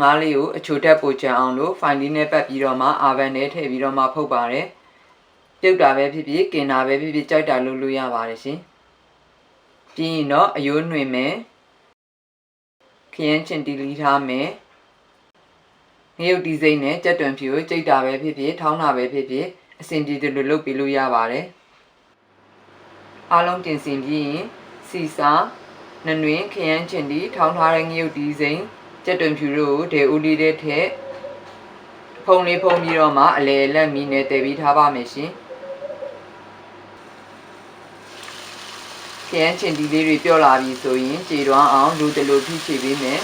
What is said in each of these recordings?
ငါးလေးကိုအချိုတက်ပိုချမ်းအောင်လို့ဖိုင်လေးနဲ့ပတ်ပြီးတော့မှအာဗန်နဲ့ထည့်ပြီးတော့မှဖုတ်ပါတယ်ပြုတ်တာပဲဖြစ်ဖြစ်กินတာပဲဖြစ်ဖြစ်ကြိုက်တာလုပ်လို့ရပါတယ်ရှင်ပြီးရင်တော့အယိုးနှွင်မယ်ခရမ်းချင်တီလီထားမယ်ငရုတ်ဒီဇိမ့်နဲ့ကြက်တွန်ဖြူကိုကြိတ်တာပဲဖြစ်ဖြစ်ထောင်းတာပဲဖြစ်ဖြစ်အဆင်ပြေတယ်လို့လုပ်ပြီးလို့ရပါတယ်အားလုံးတင်ဆင်ပြီးရင်စီစာနနွင်ခရမ်းချင်တီထောင်းထားတဲ့ငရုတ်ဒီဇိမ့်ကြက်တွန်ဖြူတို့ကိုဒေဦးလေးတဲ့ထက်ဖုံလေးဖုံပြီးတော့မှအလဲလက်မီနဲ့တည်ပြီးထားပါမယ်ရှင်ခရမ်းချင်တီလေးတွေပြော့လာပြီဆိုရင်ကြေတွန်းအောင်လူတလူဖိချေပေးမယ်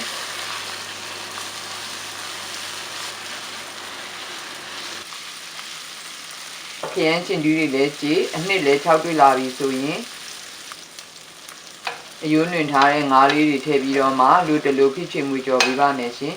ခရမ်းချင်တီတွေလည်းကြေအနှစ်လည်း6တွေ့လာပြီဆိုရင်အယိုးနှွင်ထားတဲ့ငါးလေးတွေထည့်ပြီးတော့မှလူတလူဖိချေမှုကြော်ပေးပါမယ်ရှင်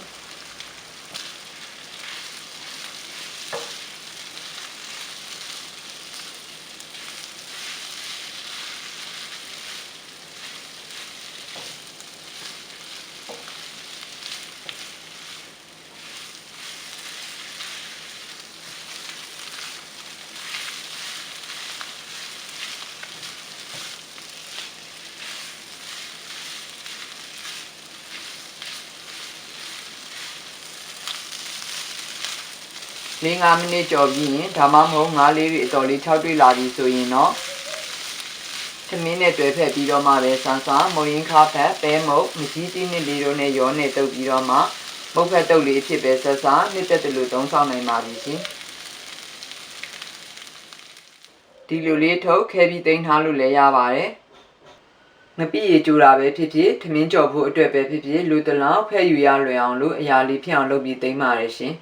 5 မိနစ်ကြော်ပြီးရင်ဒါမှမဟုတ်ငါးလေးတွေအတော်လေး6တွေ့လာပြီဆိုရင်တော့သမင်းနဲ့တွဲဖက်ပြီးတော့မှပဲဆန်းဆန်းမုံရင်းခါဖက်ပဲမုတ်မကြီးတီးနစ်လေးတို့နဲ့ရောနဲ့တုပ်ပြီးတော့မှမုတ်ဖက်တုပ်လေးအဖြစ်ပဲဆက်စားနှစ်သက်တယ်လို့သုံးဆောင်နိုင်ပါပြီရှင်ဒီလိုလေးထုတ်ခဲပြီးသိမ်းထားလို့လည်းရပါတယ်ငပိရေကြိုတာပဲဖြစ်ဖြစ်သမင်းကြော်ဖို့အတွက်ပဲဖြစ်ဖြစ်လူတလောင်ဖဲ့ယူရလွယ်အောင်လို့အရာလေးဖြစ်အောင်လုပ်ပြီးသိမ်းပါတယ်ရှင်